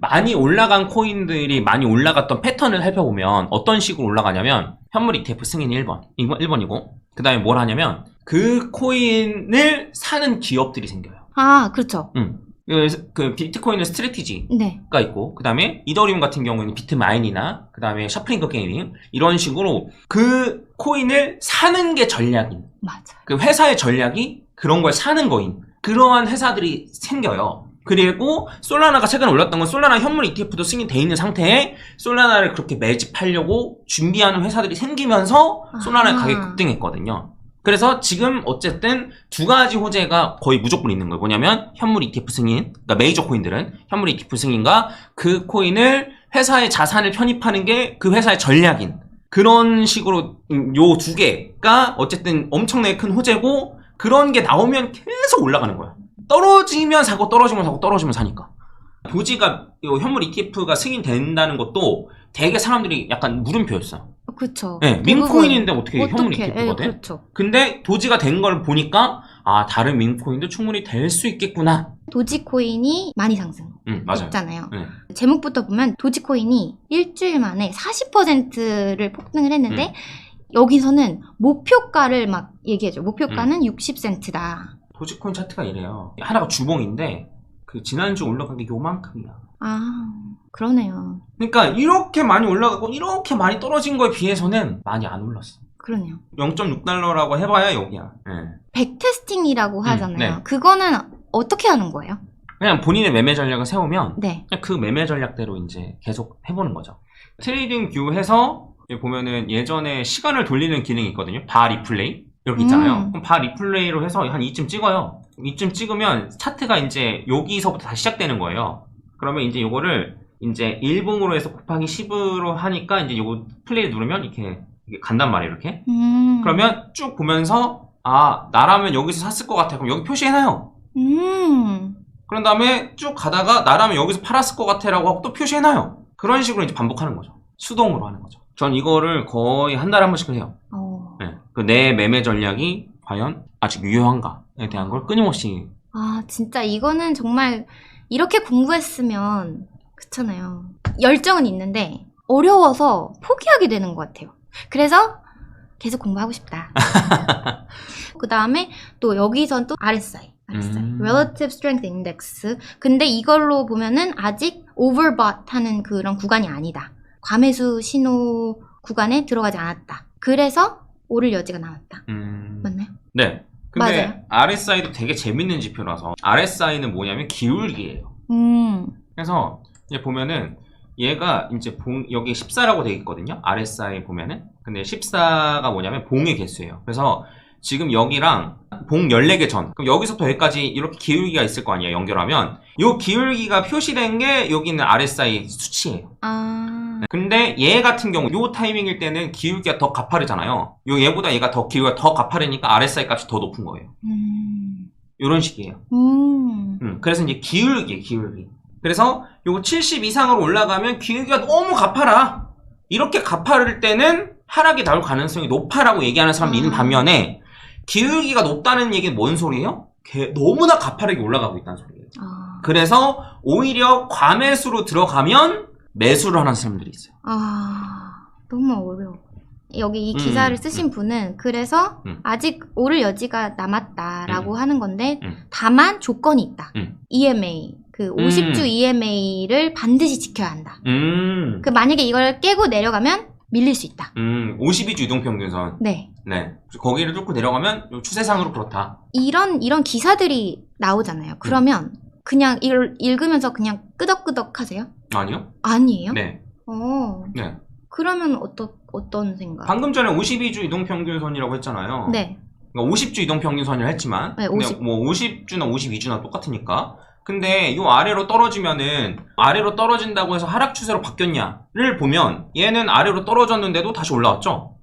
많이 올라간 코인들이 많이 올라갔던 패턴을 살펴보면 어떤 식으로 올라가냐면 현물 ETF 승인 1번이고 그 다음에 뭘 하냐면 그 코인을 사는 기업들이 생겨요. 아, 그렇죠. 그 비트코인은 스트래티지가 네. 있고, 그 다음에 이더리움 같은 경우에는 비트마인이나, 그 다음에 셔플링크 게이밍, 이런 식으로 그 코인을 사는 게 전략인. 맞아. 그 회사의 전략이 그런 걸 사는 거인. 그러한 회사들이 생겨요. 그리고 솔라나가 최근에 올랐던 건 솔라나 현물 ETF도 승인돼 있는 상태에 솔라나를 그렇게 매집하려고 준비하는 회사들이 생기면서 솔라나의 가격이 급등했거든요. 그래서 지금 어쨌든 두 가지 호재가 거의 무조건 있는 거예요. 뭐냐면 현물 ETF 승인, 그러니까 메이저 코인들은 현물 ETF 승인과 그 코인을 회사의 자산을 편입하는 게 그 회사의 전략인 그런 식으로 요 두 개가 어쨌든 엄청나게 큰 호재고 그런 게 나오면 계속 올라가는 거야. 떨어지면 사고 떨어지면 사고 떨어지면 사니까. 도지가 현물 ETF가 승인된다는 것도 되게 사람들이 약간 물음표였어. 그쵸. 네, 민코인인데 어떻게 현물 어떡해. ETF가 돼? 그렇죠. 근데 도지가 된 걸 보니까 아 다른 민코인도 충분히 될 수 있겠구나. 도지코인이 많이 상승했잖아요. 맞아요. 네. 제목부터 보면 도지코인이 일주일 만에 40%를 폭등을 했는데 여기서는 목표가를 막 얘기해줘. 목표가는 60센트다. 도지코인 차트가 이래요. 하나가 주봉인데 그 지난주 올라간 게 요만큼이야. 아, 그러네요. 그러니까 이렇게 많이 올라가고 이렇게 많이 떨어진 거에 비해서는 많이 안 올랐어. 그러네요. 0.6달러라고 해봐야 여기야. 네. 백테스팅이라고 하잖아요. 네. 그거는 어떻게 하는 거예요? 그냥 본인의 매매 전략을 세우면 네. 그 매매 전략대로 이제 계속 해보는 거죠. 트레이딩 뷰 해서 보면은 예전에 시간을 돌리는 기능이 있거든요. 바 리플레이 이렇게 있잖아요. 그럼 바 리플레이로 해서 한 이쯤 찍어요. 이쯤 찍으면 차트가 이제 여기서부터 다시 시작되는 거예요. 그러면 이제 요거를 이제 1분으로 해서 곱하기 10으로 하니까 이제 요거 플레이 누르면 이렇게 간단 말이에요. 이렇게. 그러면 쭉 보면서 아 나라면 여기서 샀을 것 같아. 그럼 여기 표시해놔요. 그런 다음에 쭉 가다가 나라면 여기서 팔았을 것 같아 라고 하고 또 표시해놔요. 그런 식으로 이제 반복하는 거죠. 수동으로 하는 거죠. 전 이거를 거의 한 달에 한 번씩 해요. 네. 내 매매 전략이 과연 아직 유효한가에 대한 걸 끊임없이. 아, 진짜 이거는 정말 이렇게 공부했으면 그렇잖아요. 열정은 있는데 어려워서 포기하게 되는 것 같아요. 그래서 계속 공부하고 싶다. 그 다음에 또 여기선 또 RSI. Relative Strength Index. 근데 이걸로 보면은 아직 overbought 하는 그런 구간이 아니다. 과매수 신호 구간에 들어가지 않았다. 그래서 오를 여지가 남았다. 맞나요? 네. 근데 맞아요. RSI도 되게 재밌는 지표라서 RSI는 뭐냐면 기울기예요. 그래서 이제 보면은 얘가 이제 여기 14라고 되어 있거든요. RSI 보면은. 근데 14가 뭐냐면 봉의 개수예요. 그래서 지금 여기랑 봉 14개 전. 그럼 여기서부터 여기까지 이렇게 기울기가 있을 거 아니에요. 연결하면. 요 기울기가 표시된 게 여기 있는 RSI 수치예요. 근데 얘 같은 경우 요 타이밍일 때는 기울기가 더 가파르잖아요. 요 얘보다 얘가 더 기울기가 더 가파르니까 RSI 값이 더 높은 거예요. 요런 식이에요. 그래서 이제 기울기. 그래서 요거 70 이상으로 올라가면 기울기가 너무 가파라. 이렇게 가파를 때는 하락이 나올 가능성이 높아라고 얘기하는 사람도 있는 반면에 기울기가 높다는 얘기는 뭔 소리예요? 너무나 가파르게 올라가고 있다는 소리예요. 그래서 오히려 과매수로 들어가면 매수를 하는 사람들이 있어요. 너무 어려워. 여기 이 기사를 쓰신 분은 그래서 아직 오를 여지가 남았다라고 하는 건데 다만 조건이 있다. EMA, 그 50주 EMA를 반드시 지켜야 한다. 그 만약에 이걸 깨고 내려가면 밀릴 수 있다. 52주 이동평균선. 네. 네. 거기를 뚫고 내려가면 추세상으로 그렇다. 이런 기사들이 나오잖아요. 그러면 그냥 이걸 읽으면서 그냥 끄덕끄덕 하세요? 아니요. 아니에요? 네. 네. 그러면 어떤 생각? 방금 전에 52주 이동평균선이라고 했잖아요. 네. 그러니까 50주 이동평균선이라 했지만 네, 50. 뭐 50주나 52주나 똑같으니까. 근데 이 아래로 떨어지면은 아래로 떨어진다고 해서 하락 추세로 바뀌었냐를 보면 얘는 아래로 떨어졌는데도 다시 올라왔죠.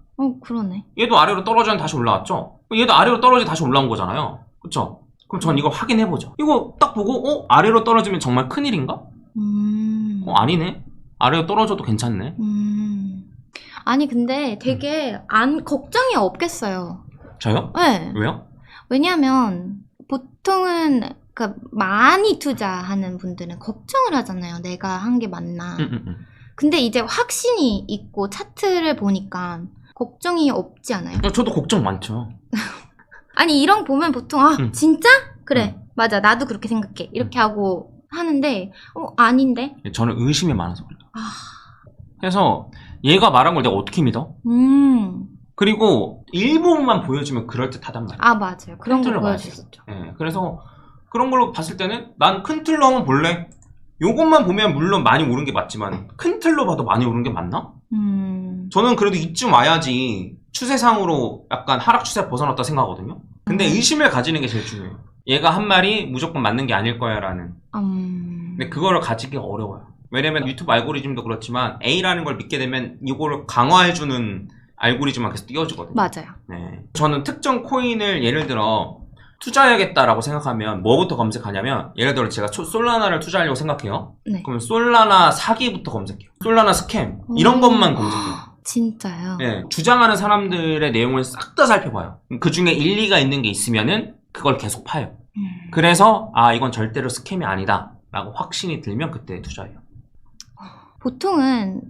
그러네. 얘도 아래로 떨어졌는데 다시 올라왔죠. 얘도 아래로 떨어져 다시 올라온 거잖아요. 그쵸? 그럼 전 이거 확인해보죠. 이거 딱 보고 아래로 떨어지면 정말 큰일인가? 아니네. 아래로 떨어져도 괜찮네. 아니 근데 되게 걱정이 없겠어요. 저요? 네. 왜요? 왜냐면 보통은 많이 투자하는 분들은 걱정을 하잖아요. 내가 한 게 맞나. 근데 이제 확신이 있고 차트를 보니까 걱정이 없지 않아요? 저도 걱정 많죠. 아니 이런 거 보면 보통 진짜? 그래. 맞아. 나도 그렇게 생각해. 이렇게 하고 하는데 아닌데? 저는 의심이 많아서 그래요. 아. 그래서 얘가 말한 걸 내가 어떻게 믿어? 그리고 일부분만 보여주면 그럴듯하단 말이야. 아, 맞아요. 그런 거 틀로 보여줬었죠. 예, 그래서 그런 걸로 봤을 때는 난 큰 틀로 한번 볼래? 요것만 보면 물론 많이 오른 게 맞지만 큰 틀로 봐도 많이 오른 게 맞나? 저는 그래도 이쯤 와야지 추세상으로 약간 하락 추세 벗어났다 생각하거든요. 근데 의심을 가지는 게 제일 중요해요. 얘가 한 말이 무조건 맞는 게 아닐 거야 라는. 근데 그거를 가지기 어려워요. 왜냐면 유튜브 알고리즘도 그렇지만 A라는 걸 믿게 되면 이거를 강화해주는 알고리즘만 계속 띄워주거든요. 맞아요. 네. 저는 특정 코인을 예를 들어 투자해야겠다라고 생각하면 뭐부터 검색하냐면 예를 들어 제가 솔라나를 투자하려고 생각해요. 네. 그럼 솔라나 사기부터 검색해요. 솔라나 스캠 이런 것만 검색해요. 진짜요? 네. 주장하는 사람들의 내용을 싹 다 살펴봐요. 그 중에 일리가 있는 게 있으면은 그걸 계속 파요. 그래서 이건 절대로 스캠이 아니다 라고 확신이 들면 그때 투자해요. 보통은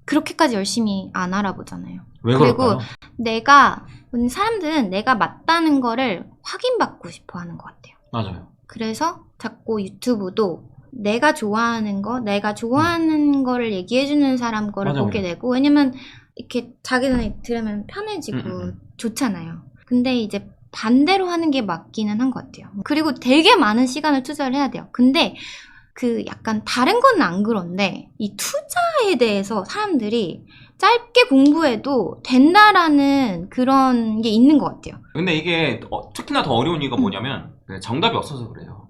그렇게까지 열심히 안 알아보잖아요. 왜 그리고 그럴까요? 사람들은 내가 맞다는 거를 확인받고 싶어 하는 것 같아요. 맞아요. 그래서 자꾸 유튜브도 내가 좋아하는 거를 얘기해주는 사람 거를 맞아요. 보게 되고, 왜냐면 이렇게 자기는 들으면 편해지고 좋잖아요. 근데 이제 반대로 하는 게 맞기는 한 것 같아요. 그리고 되게 많은 시간을 투자를 해야 돼요. 근데 그 약간 다른 건 안 그런데 이 투자에 대해서 사람들이 짧게 공부해도 된다라는 그런 게 있는 것 같아요. 근데 이게 특히나 더 어려운 이유가 뭐냐면 정답이 없어서 그래요.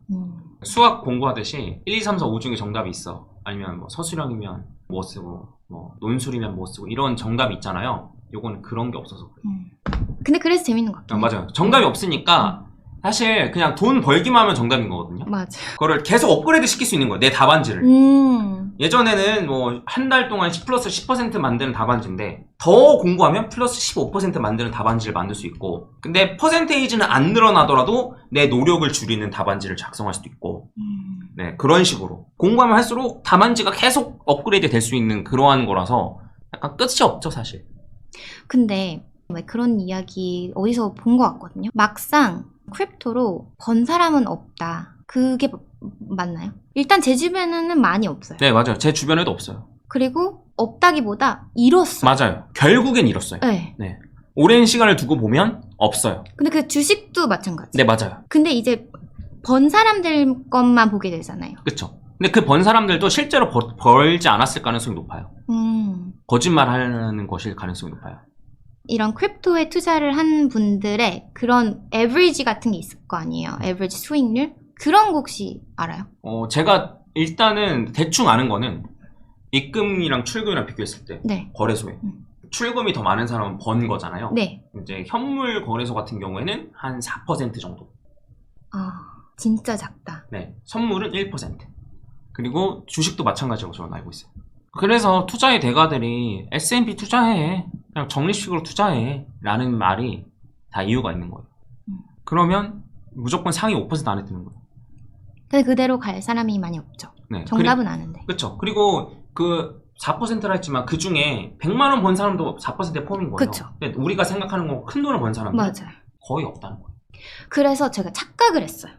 수학 공부하듯이 1, 2, 3, 4, 5 중에 정답이 있어. 아니면 뭐 서술형이면 뭐 쓰고 뭐 논술이면 뭐 쓰고 이런 정답이 있잖아요. 요거는 그런 게 없어서 그래요. 근데 그래서 재밌는 것 같아요. 맞아요. 정답이 없으니까 사실 그냥 돈 벌기만 하면 정답인 거거든요. 맞아요. 그거를 계속 업그레이드 시킬 수 있는 거예요. 내 답안지를. 예전에는 뭐 한 달 동안 플러스 10% 만드는 답안지인데 더 공부하면 플러스 15% 만드는 답안지를 만들 수 있고, 근데 퍼센테이지는 안 늘어나더라도 내 노력을 줄이는 답안지를 작성할 수도 있고, 네, 그런 식으로 공부하면 할수록 답안지가 계속 업그레이드 될 수 있는 그러한 거라서 약간 끝이 없죠 사실. 근데 왜 그런 이야기 어디서 본 것 같거든요. 막상 크립토로 번 사람은 없다. 그게 맞나요? 일단 제 주변에는 많이 없어요. 네, 맞아요. 제 주변에도 없어요. 그리고 없다기보다 잃었어요. 맞아요. 결국엔 잃었어요. 네. 네. 오랜 시간을 두고 보면 없어요. 근데 그 주식도 마찬가지. 네, 맞아요. 근데 이제 번 사람들 것만 보게 되잖아요. 그쵸. 근데 그 번 사람들도 실제로 벌지 않았을 가능성이 높아요. 거짓말하는 것일 가능성이 높아요. 이런 크립토에 투자를 한 분들의 그런 에버리지 같은 게 있을 거 아니에요. 에버리지 수익률? 그런 거 혹시 알아요? 제가 일단은 대충 아는 거는 입금이랑 출금이랑 비교했을 때 네. 거래소에 출금이 더 많은 사람은 번 거잖아요. 네. 이제 현물 거래소 같은 경우에는 한 4% 정도. 진짜 작다. 네. 선물은 1%. 그리고 주식도 마찬가지라고 저는 알고 있어요. 그래서 투자의 대가들이 S&P 투자해, 그냥 적립식으로 투자해 라는 말이 다 이유가 있는 거예요. 그러면 무조건 상위 5% 안에 드는 거예요. 근데 그대로 갈 사람이 많이 없죠. 네. 정답은 아는데. 그렇죠. 그리고 그 4%라 했지만 그 중에 100만 원 번 사람도 4%에 포함인 거예요. 그쵸. 근데 우리가 생각하는 거 큰 돈을 번 사람은 맞아요. 거의 없다는 거예요. 그래서 제가 착각을 했어요.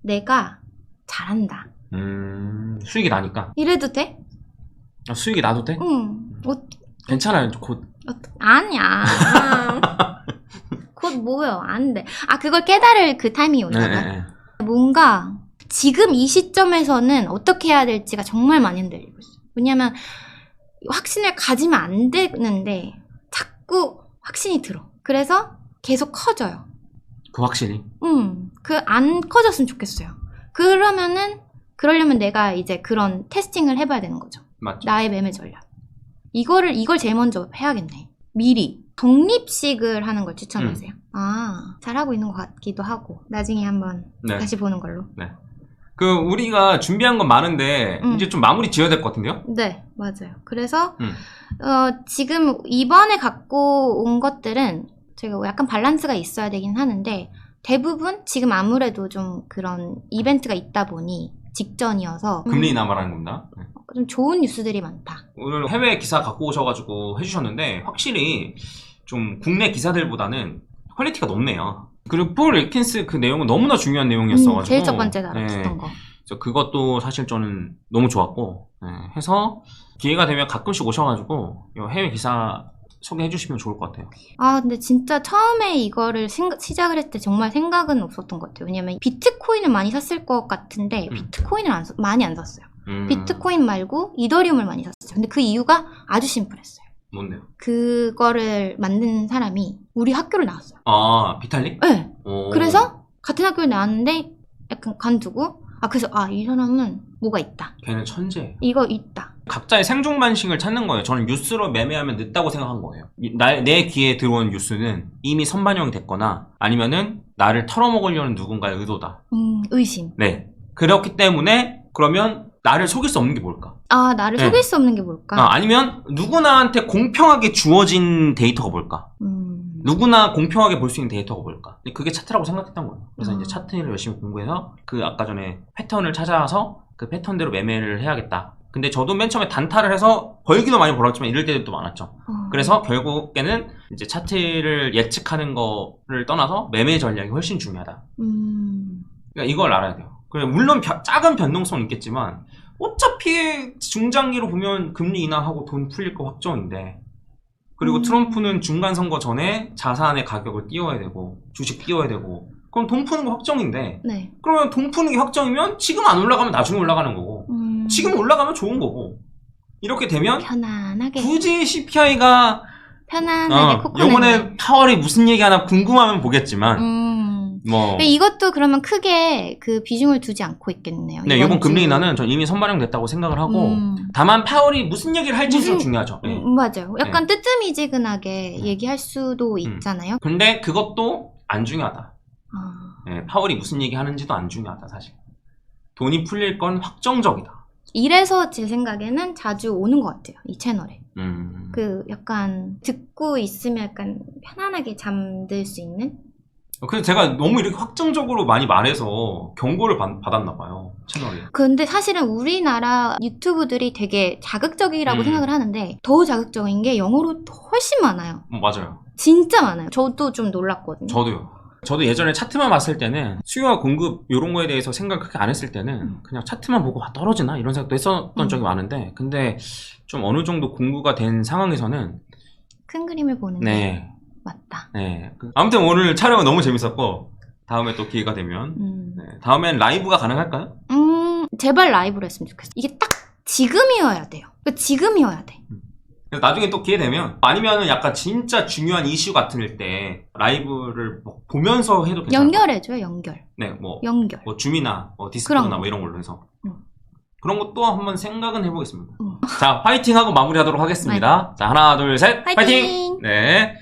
내가 잘한다. 수익이 나니까. 이래도 돼? 수익이 나도 돼? 응. 괜찮아요. 곧. 아니야. 곧 뭐요? 안 돼. 그걸 깨달을 그 타이밍이 오잖아. 네. 뭔가 지금 이 시점에서는 어떻게 해야 될지가 정말 많이 흔들리고 있어요. 왜냐면 확신을 가지면 안 되는데 자꾸 확신이 들어. 그래서 계속 커져요. 그 확실히. 그 안 커졌으면 좋겠어요. 그러려면 내가 이제 그런 테스팅을 해봐야 되는 거죠. 맞죠. 나의 매매 전략. 이걸 제일 먼저 해야겠네. 미리. 적립식을 하는 걸 추천하세요. 잘하고 있는 것 같기도 하고. 나중에 한번 다시 보는 걸로. 네. 우리가 준비한 건 많은데, 이제 좀 마무리 지어야 될 것 같은데요? 네, 맞아요. 그래서, 지금 이번에 갖고 온 것들은 제가 약간 밸런스가 있어야 되긴 하는데, 대부분 지금 아무래도 좀 그런 이벤트가 있다 보니, 직전이어서. 금리 인하 말하는 겁니다. 네. 좀 좋은 뉴스들이 많다. 오늘 해외 기사 갖고 오셔가지고 해주셨는데, 확실히 좀 국내 기사들보다는 퀄리티가 높네요. 그리고 폴 앳킨스 그 내용은 너무나 중요한 내용이었어가지고 제일 첫 번째 네. 다뤘던 거. 그래서 그것도 사실 저는 너무 좋았고 네. 해서 기회가 되면 가끔씩 오셔가지고 이 해외 기사 소개해 주시면 좋을 것 같아요. 아, 근데 진짜 처음에 이거를 시작을 했을 때 정말 생각은 없었던 것 같아요. 왜냐면 비트코인을 많이 샀을 것 같은데 비트코인을 많이 안 샀어요. 비트코인 말고 이더리움을 많이 샀어요. 근데 그 이유가 아주 심플했어요. 뭔데요? 그거를 만든 사람이 우리 학교를 나왔어요. 아, 비탈릭? 네. 오. 그래서 같은 학교를 나왔는데 약간 관두고 그래서 이 사람은 뭐가 있다. 걔는 천재. 이거 있다. 각자의 생존 방식을 찾는 거예요. 저는 뉴스로 매매하면 늦다고 생각한 거예요. 내 귀에 들어온 뉴스는 이미 선반영이 됐거나 아니면은 나를 털어먹으려는 누군가의 의도다. 의심. 네. 그렇기 때문에 그러면 나를 속일 수 없는 게 뭘까? 나를 네. 속일 수 없는 게 뭘까? 아니면 누구나한테 공평하게 주어진 데이터가 뭘까? 누구나 공평하게 볼 수 있는 데이터가 뭘까? 그게 차트라고 생각했던 거예요. 그래서 이제 차트를 열심히 공부해서 그 아까 전에 패턴을 찾아서 그 패턴대로 매매를 해야겠다. 근데 저도 맨 처음에 단타를 해서 벌기도 많이 벌었지만 이럴 때도 많았죠. 그래서 결국에는 이제 차트를 예측하는 거를 떠나서 매매 전략이 훨씬 중요하다. 그러니까 이걸 알아야 돼요. 물론 작은 변동성은 있겠지만 어차피 중장기로 보면 금리 인하하고 돈 풀릴 거 확정인데 그리고 트럼프는 중간선거 전에 자산의 가격을 띄워야 되고 주식 띄워야 되고 그럼 돈 푸는 거 확정인데 네. 그러면 돈 푸는 게 확정이면 지금 안 올라가면 나중에 올라가는 거고 지금 올라가면 좋은 거고 이렇게 되면 편안하게 굳이 CPI가 편안하게 코코넛. 요번에 파월이 무슨 얘기 하나 궁금하면 보겠지만 뭐 이것도 그러면 크게 그 비중을 두지 않고 있겠네요. 네, 이번 금리 인하는 전 이미 선반영됐다고 생각을 하고 다만 파월이 무슨 얘기를 할지 좀 중요하죠. 네. 맞아요. 약간 뜨뜨미지근하게 얘기할 수도 있잖아요. 근데 그것도 안 중요하다. 네, 파월이 무슨 얘기 하는지도 안 중요하다 사실. 돈이 풀릴 건 확정적이다. 이래서 제 생각에는 자주 오는 것 같아요. 이 채널에. 그 약간 듣고 있으면 약간 편안하게 잠들 수 있는? 그래서 제가 너무 이렇게 확정적으로 많이 말해서 경고를 받았나 봐요, 채널이. 근데 사실은 우리나라 유튜브들이 되게 자극적이라고 생각을 하는데 더 자극적인 게 영어로 훨씬 많아요. 맞아요. 진짜 많아요. 저도 좀 놀랐거든요. 저도요. 저도 예전에 차트만 봤을 때는 수요와 공급 이런 거에 대해서 생각 그렇게 안 했을 때는 그냥 차트만 보고 떨어지나 이런 생각도 했었던 적이 많은데 근데 좀 어느 정도 공부가 된 상황에서는 큰 그림을 보는 게 맞다. 네. 아무튼 오늘 촬영은 너무 재밌었고 다음에 또 기회가 되면 네. 다음엔 라이브가 가능할까요? 제발 라이브로 했으면 좋겠어. 이게 딱 지금이어야 돼요. 그러니까 지금이어야 돼. 그래서 나중에 또 기회 되면 아니면은 약간 진짜 중요한 이슈 같을 때 라이브를 뭐 보면서 해도 괜찮아요. 연결해줘요. 연결. 네, 뭐 줌이나 디스코드나 뭐 이런 걸로 해서 그런 것도 한번 생각은 해보겠습니다. 자, 파이팅하고 마무리하도록 하겠습니다. 자, 하나, 둘, 셋, 파이팅! 네.